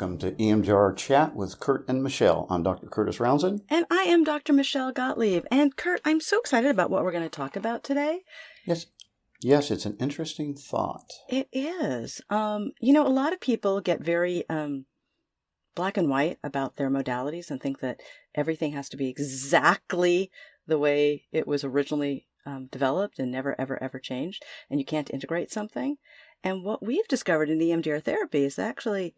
welcome to EMDR Chat with Curt and Michelle. I'm Dr. Curtis Roundson. And I am Dr. Michelle Gottlieb. And Curt, I'm so excited about what we're going to talk about today. Yes, it's an interesting thought. It is. A lot of people get very black and white about their modalities and think that everything has to be exactly the way it was originally developed and never, ever, ever changed. And you can't integrate something. And what we've discovered in EMDR therapy is actually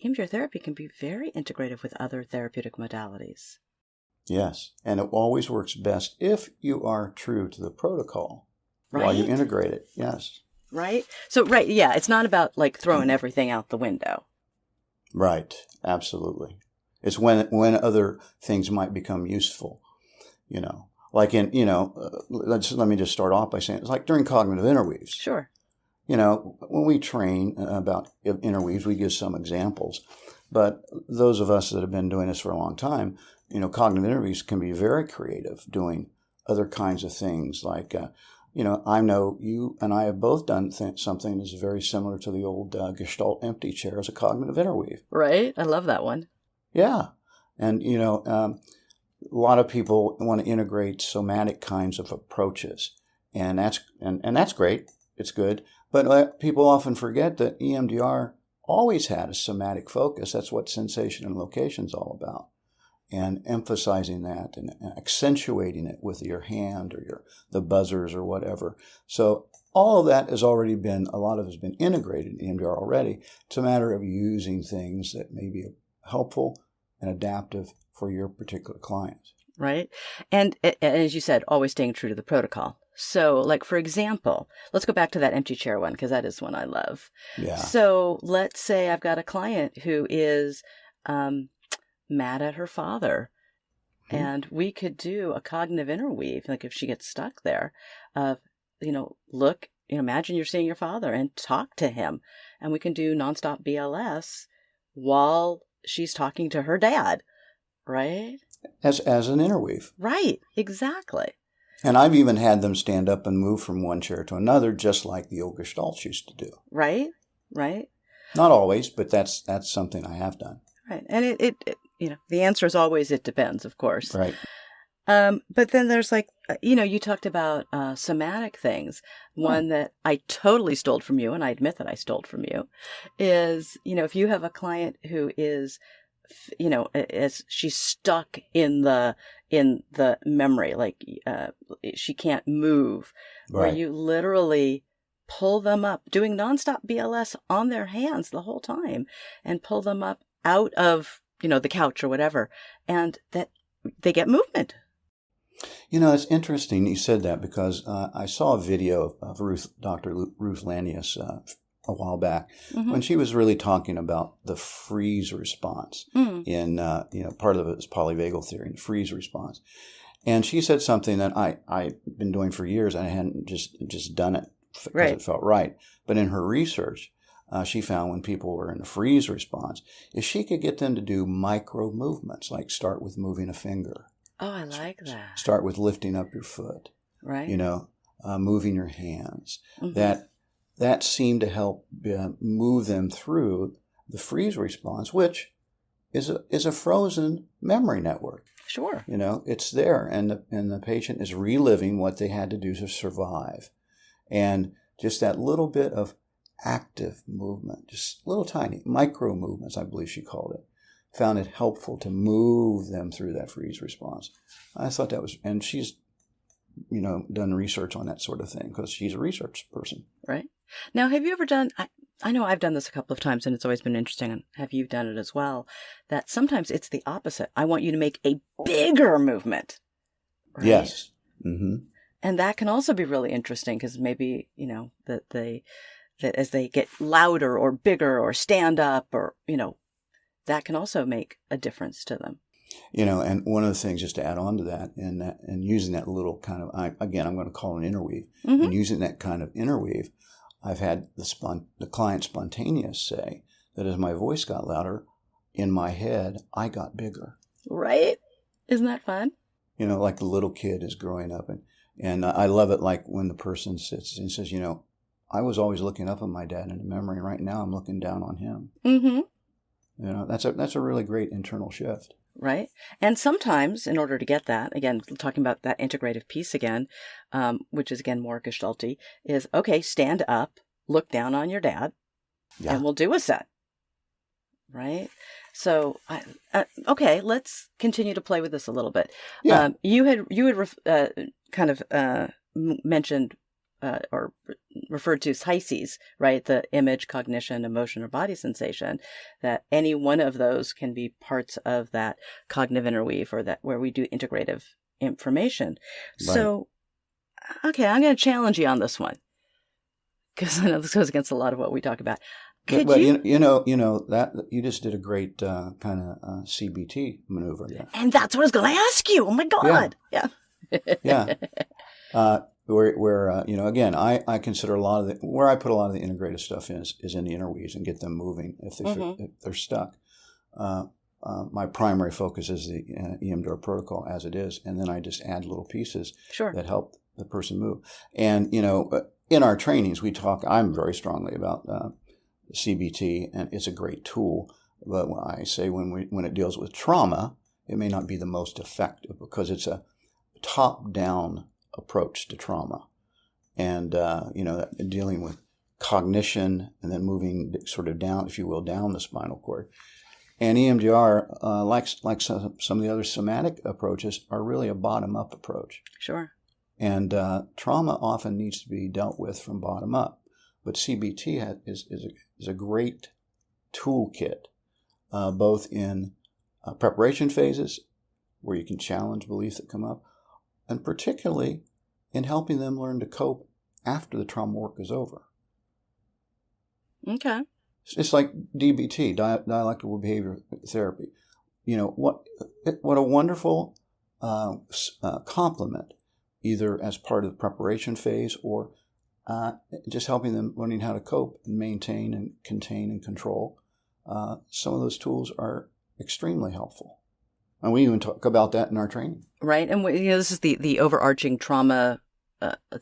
EMDR therapy can be very integrative with other therapeutic modalities. Yes, and it always works best if you are true to the protocol Right? while you integrate it. Yes. Right? So, right, yeah, it's not about like throwing everything out the window. Right, absolutely. It's when other things might become useful, Like let me just start off by saying it's like during cognitive interweaves. Sure. When we train about interweaves, we give some examples. But those of us that have been doing this for a long time, cognitive interweaves can be very creative doing other kinds of things. Like, I know you and I have both done something that's very similar to the old Gestalt empty chair as a cognitive interweave. Right? I love that one. Yeah. And, a lot of people want to integrate somatic kinds of approaches. And that's great. It's good. But people often forget that EMDR always had a somatic focus. That's what sensation and location is all about. And emphasizing that and accentuating it with your hand or the buzzers or whatever. So all of that has already been, a lot of it has been integrated in EMDR already. It's a matter of using things that may be helpful and adaptive for your particular client. Right. And as you said, always staying true to the protocol. So, like, for example, let's go back to that empty chair one, because that is one I love. Yeah. So let's say I've got a client who is mad at her father, and we could do a cognitive interweave, like if she gets stuck there, of, look, imagine you're seeing your father and talk to him. And we can do nonstop BLS while she's talking to her dad, right? As an interweave. Right, exactly. And I've even had them stand up and move from one chair to another, just like the old Gestalts used to do. Right. Not always, but that's something I have done. Right. And it the answer is always it depends, of course. Right. But then there's you talked about somatic things. One that I totally stole from you, and I admit that I stole from you, is, if you have a client who is, as she's stuck in the memory, like she can't move, Right. where you literally pull them up, doing nonstop BLS on their hands the whole time, and pull them up out of, the couch or whatever, and that they get movement. It's interesting you said that, because I saw a video of Dr. Ruth Lanius a while back, when she was really talking about the freeze response in, part of it is polyvagal theory, the freeze response. And she said something that I've been doing for years, and I hadn't just done it because it felt right. But in her research, she found when people were in a freeze response, if she could get them to do micro movements, like start with moving a finger. Oh, I like that. Start with lifting up your foot. Right. Moving your hands. That seemed to help move them through the freeze response, which is a frozen memory network. Sure. It's there, and the patient is reliving what they had to do to survive. And just that little bit of active movement, just little tiny micro movements, I believe she called it, found it helpful to move them through that freeze response. I thought that was, and she's, done research on that sort of thing, because she's a research person. Right. Now, have you ever done, I know I've done this a couple of times, and it's always been interesting, and have you done it as well, that sometimes it's the opposite. I want you to make a bigger movement. Right? Yes. Mm-hmm. And that can also be really interesting, because maybe, that as they get louder or bigger or stand up or, that can also make a difference to them. And one of the things, just to add on to that, and using that little kind of, I'm going to call it an interweave, and using that kind of interweave, I've had the client spontaneous say that as my voice got louder, in my head, I got bigger. Right? Isn't that fun? Like the little kid is growing up. And I love it, like when the person sits and says, I was always looking up at my dad in the memory, and right now I'm looking down on him. That's a really great internal shift. Right. And sometimes in order to get that, again, talking about that integrative piece again, which is again more gestalty, is okay, stand up, look down on your dad, and we'll do a set. Right. So, okay, let's continue to play with this a little bit. Yeah. You had kind of mentioned or referred to SICEs, right? The image, cognition, emotion, or body sensation, that any one of those can be parts of that cognitive interweave, or that where we do integrative information. Right. So, okay, I'm going to challenge you on this one, because I know this goes against a lot of what we talk about. But you know that you just did a great kind of CBT maneuver there. And that's what I was going to ask you. Oh my God. Yeah. Yeah. Where again, I consider where I put a lot of the integrative stuff is in the interweaves and get them moving if they're stuck. My primary focus is the EMDR protocol as it is, and then I just add little pieces that help the person move. And in our trainings, I'm very strongly about CBT, and it's a great tool. But I say when it deals with trauma, it may not be the most effective because it's a top-down approach to trauma, and dealing with cognition and then moving sort of down, if you will, down the spinal cord. And EMDR, like some of the other somatic approaches, are really a bottom-up approach. Sure. And trauma often needs to be dealt with from bottom up, but CBT is a great toolkit, both in preparation phases, where you can challenge beliefs that come up, and particularly in helping them learn to cope after the trauma work is over. Okay. It's like DBT, dialectical behavior therapy. What a wonderful complement, either as part of the preparation phase or just helping them learning how to cope and maintain and contain and control. Some of those tools are extremely helpful. And we even talk about that in our training. Right. And this is the overarching trauma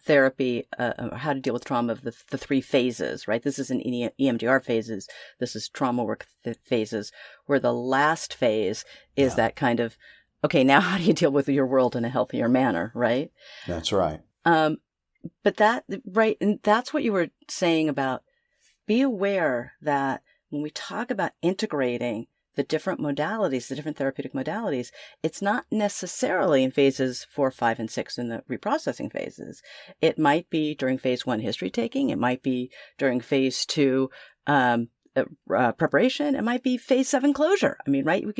therapy, how to deal with trauma of the three phases, right? This is an EMDR phases. This is trauma work phases, where the last phase is that kind of, okay, now how do you deal with your world in a healthier manner, right? That's right. But and that's what you were saying about, be aware that when we talk about integrating the different modalities, the different therapeutic modalities, it's not necessarily in phases 4, 5, and 6 in the reprocessing phases. It might be during phase 1 history taking. It might be during phase 2 preparation. It might be phase 7 closure. I mean, right? We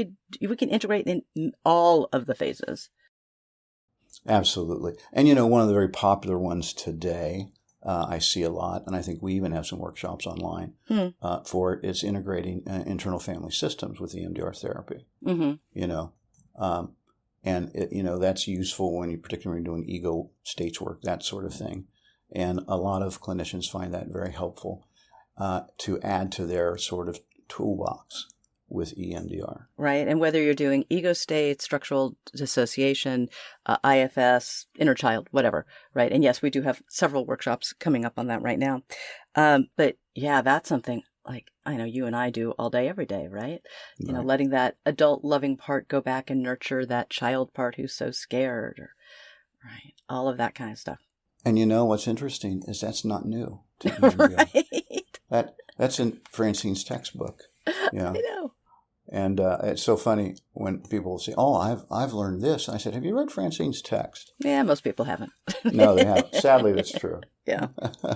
can integrate in all of the phases. Absolutely. And one of the very popular ones today, I see a lot, and I think we even have some workshops online for it. It's integrating internal family systems with EMDR therapy. Mm-hmm. And that's useful when particularly doing ego states work, that sort of thing. And a lot of clinicians find that very helpful to add to their sort of toolbox with EMDR. Right. And whether you're doing ego state, structural dissociation, IFS, inner child, whatever. Right. And yes, we do have several workshops coming up on that right now. But yeah, that's something like I know you and I do all day, every day, right? Right. Letting that adult loving part go back and nurture that child part who's so scared, right? All of that kind of stuff. And what's interesting is that's not new to EMDR. Right. That's in Francine's textbook. Yeah. I know. And it's so funny when people say, "Oh, I've learned this." And I said, "Have you read Francine's text?" Yeah, most people haven't. No, they haven't. Sadly, that's true. Yeah.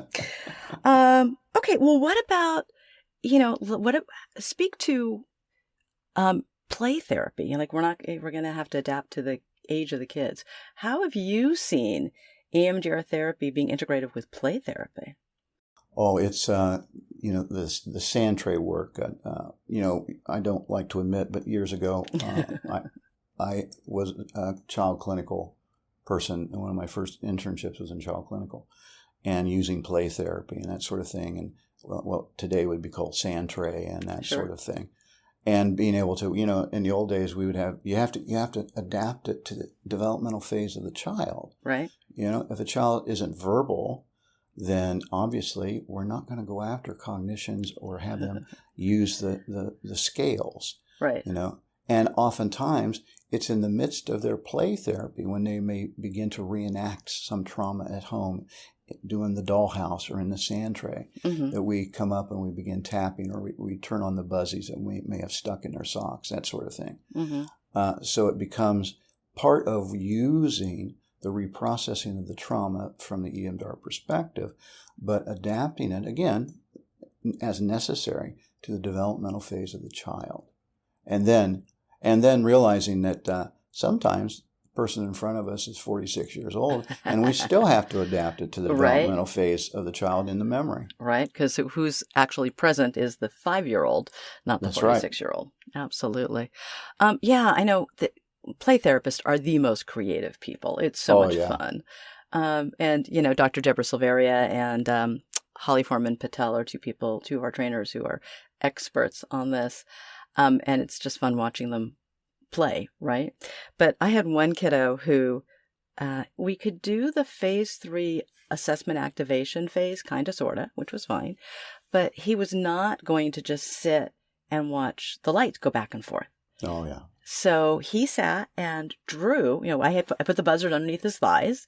Okay. Well, what about speak to play therapy? Like we're going to have to adapt to the age of the kids. How have you seen EMDR therapy being integrated with play therapy? Oh, it's the sand tray work. I don't like to admit, but years ago, I was a child clinical person, and one of my first internships was in child clinical, and using play therapy and that sort of thing, and what today would be called sand tray and that sort of thing, and being able to, in the old days we would have you have to adapt it to the developmental phase of the child, right? If a child isn't verbal, then obviously we're not going to go after cognitions or have them use the scales, Right. And oftentimes it's in the midst of their play therapy when they may begin to reenact some trauma at home, doing the dollhouse or in the sand tray, that we come up and we begin tapping, or we turn on the buzzies that we may have stuck in their socks, that sort of thing. So it becomes part of using the reprocessing of the trauma from the EMDR perspective, but adapting it, again, as necessary to the developmental phase of the child. And then realizing that sometimes the person in front of us is 46 years old, and we still have to adapt it to the developmental phase of the child in the memory. Right, because who's actually present is the 5-year-old, not the 46-year-old. Absolutely. Yeah, I know that play therapists are the most creative people. It's so much fun. And, Dr. Deborah Silveria and Holly Foreman Patel are two of our trainers who are experts on this. And it's just fun watching them play, right? But I had one kiddo who we could do the phase 3 assessment activation phase, kind of, sort of, which was fine. But he was not going to just sit and watch the lights go back and forth. Oh, yeah. So he sat and drew. I put the buzzard underneath his thighs,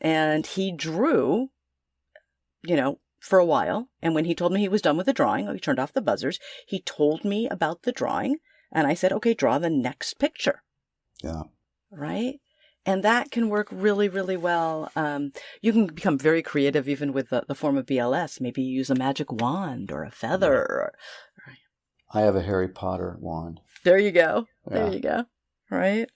and he drew, for a while. And when he told me he was done with the drawing, he turned off the buzzers. He told me about the drawing, and I said, "Okay, draw the next picture." Yeah. Right? And that can work really, really well. You can become very creative even with the form of BLS. Maybe you use a magic wand or a feather. Right. I have a Harry Potter wand. There you go. Yeah. There you go. Right.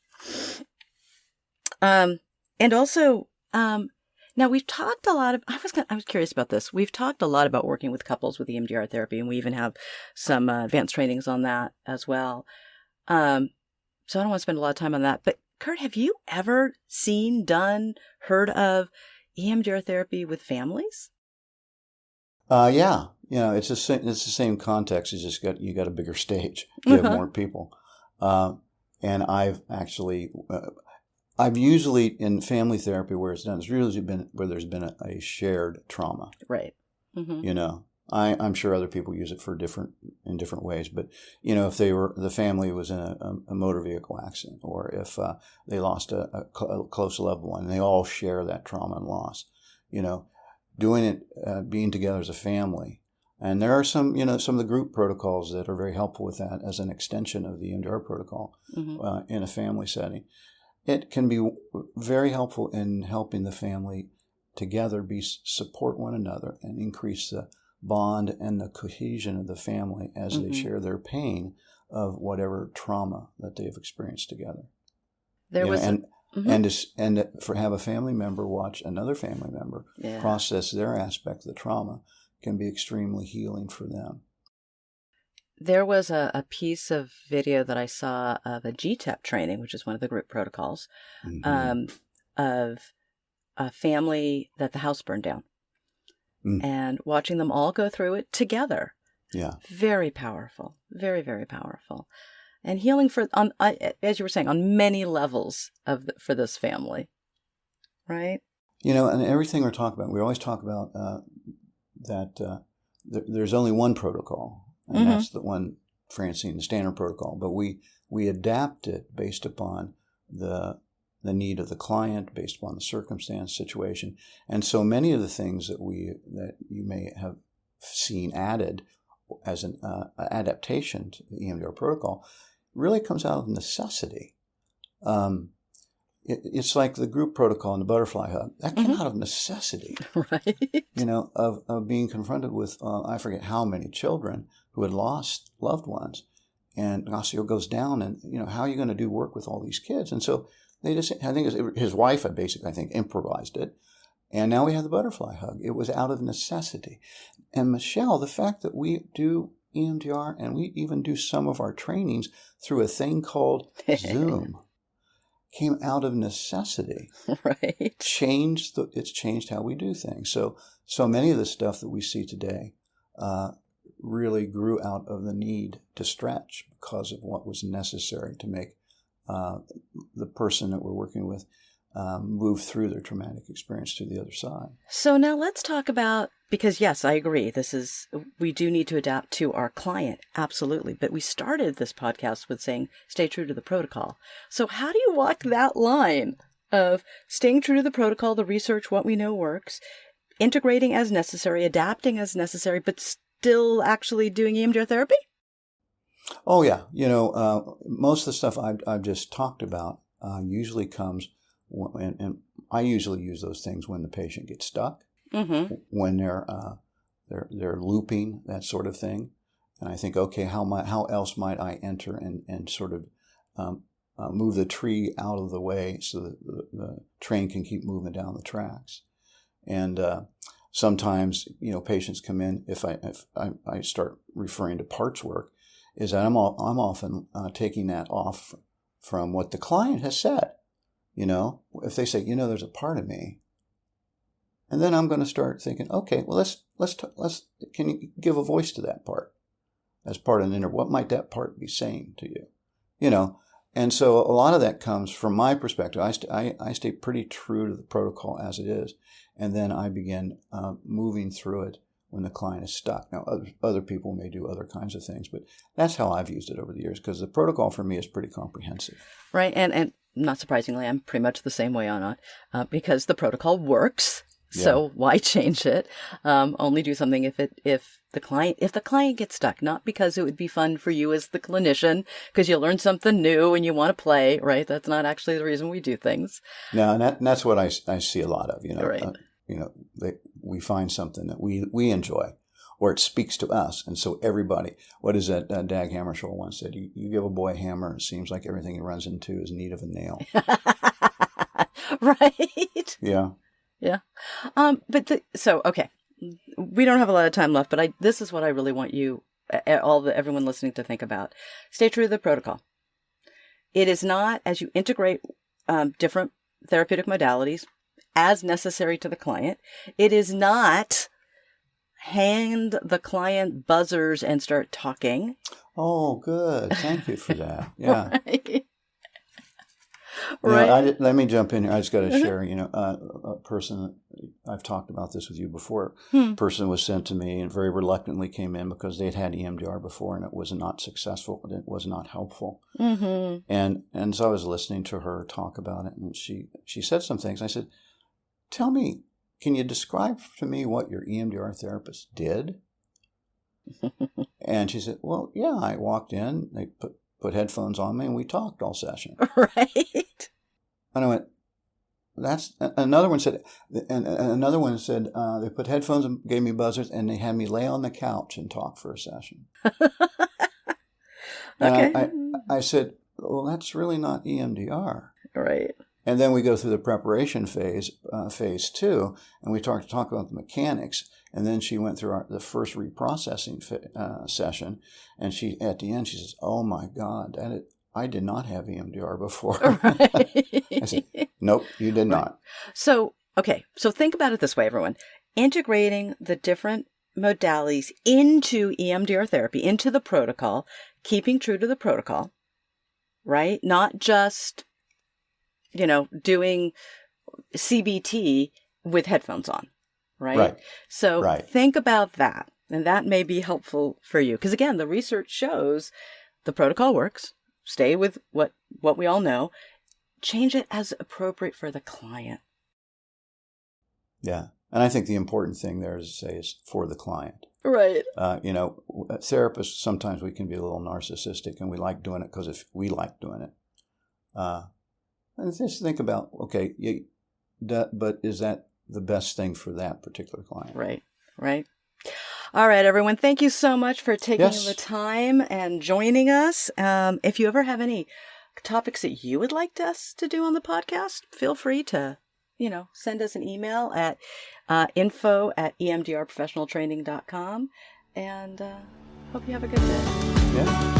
And also, now we've talked a lot of, I was curious about this. We've talked a lot about working with couples with EMDR therapy, and we even have some advanced trainings on that as well. So I don't want to spend a lot of time on that, but Curt, have you ever seen, done, heard of EMDR therapy with families? Yeah. It's the same context. It's just you got a bigger stage. You have more people. And I've actually, I've usually in family therapy where it's done, it's usually been where there's been a shared trauma. Right. I'm sure other people use it in different ways, but if the family was in a motor vehicle accident, or if they lost a close loved one, and they all share that trauma and loss, doing it, being together as a family. And there are some of the group protocols that are very helpful with that as an extension of the EMDR protocol in a family setting. It can be very helpful in helping the family together support one another and increase the bond and the cohesion of the family as they share their pain of whatever trauma that they've experienced together. Have a family member watch another family member process their aspect of the trauma can be extremely healing for them. There was a piece of video that I saw of a GTEP training, which is one of the group protocols, of a family that the house burned down. And watching them all go through it together. Yeah. Very powerful. Very, very powerful. And healing as you were saying, on many levels for this family. Right? And everything we're talking about, we always talk about that there's only one protocol, and that's the one, Francine, the standard protocol. But we adapt it based upon the need of the client, based upon the circumstance, situation. And so many of the things that you may have seen added as an adaptation to the EMDR protocol really comes out of necessity. It's like the group protocol and the butterfly hug. That came out of necessity. Right. Of being confronted with, I forget how many children who had lost loved ones. And Ignacio goes down and, how are you going to do work with all these kids? And so I think his wife had basically, improvised it. And now we have the butterfly hug. It was out of necessity. And Michelle, the fact that we do EMDR and we even do some of our trainings through a thing called Zoom came out of necessity. Right. It's changed how we do things. So many of the stuff that we see today really grew out of the need to stretch because of what was necessary to make the person that we're working with move through their traumatic experience to the other side. So now let's talk about, because yes, I agree. We do need to adapt to our client. Absolutely. But we started this podcast with saying, stay true to the protocol. So how do you walk that line of staying true to the protocol, the research, what we know works, integrating as necessary, adapting as necessary, but still actually doing EMDR therapy? Oh, yeah. Most of the stuff I've just talked about usually comes, and I usually use those things when the patient gets stuck, when they're looping, that sort of thing. And I think, okay, how else might I enter and sort of move the tree out of the way so that the train can keep moving down the tracks. And sometimes, patients come in, if I start referring to parts work, is that I'm often taking that off from what the client has said. If they say, there's a part of me, and then I'm going to start thinking, okay, well, let's can you give a voice to that part as part of an interview? What might that part be saying to you? And so a lot of that comes from my perspective. I stay pretty true to the protocol as it is, and then I begin moving through it when the client is stuck. Now, other people may do other kinds of things, but that's how I've used it over the years, because the protocol for me is pretty comprehensive. Right, and not surprisingly, I'm pretty much the same way on it, because the protocol works. Yeah. So why change it? Only do something if the client gets stuck, not because it would be fun for you as the clinician, because you learn something new and you want to play, right? That's not actually the reason we do things. No, and that's what I see a lot of, Right. We find something that we enjoy, or it speaks to us. And so everybody, what is that Dag Hammarskjöld once said, you give a boy a hammer, it seems like everything he runs into is in need of a nail. Right. Yeah. Yeah. Okay. We don't have a lot of time left, but this is what I really want you, everyone listening, to think about. Stay true to the protocol. It is not, as you integrate different therapeutic modalities as necessary to the client, it is not hand the client buzzers and start talking. Oh, good. Thank you for that. Yeah. Right. Let me jump in here. I just got to share, a person, I've talked about this with you before. A person was sent to me and very reluctantly came in because they'd had EMDR before and it was not successful. It was not helpful. And so I was listening to her talk about it, and she said some things. I said, tell me, can you describe to me what your EMDR therapist did? And she said, well, yeah, I walked in, they put headphones on me, and we talked all session. Right. And I went, another one said, they put headphones and gave me buzzers, and they had me lay on the couch and talk for a session. Okay. And I said, well, that's really not EMDR. Right. And then we go through the preparation phase 2, and we talk about the mechanics. And then she went through the first reprocessing session, and at the end she says, "Oh my God, I did not have EMDR before." Right. I said, "Nope, you did not." So think about it this way, everyone. Integrating the different modalities into EMDR therapy, into the protocol, keeping true to the protocol, right? Not just doing CBT with headphones on, right? So think about that, and that may be helpful for you. Because again, the research shows the protocol works. Stay with what we all know. Change it as appropriate for the client. Yeah. And I think the important thing there is to say is for the client. Right. Therapists, sometimes we can be a little narcissistic, and we like doing it because we like doing it. And just think about, okay, but is that the best thing for that particular client? Right. All right, everyone. Thank you so much for taking the time and joining us. If you ever have any topics that you would like us to do on the podcast, feel free to, send us an email at info@emdrprofessionaltraining.com. And hope you have a good day. Yeah.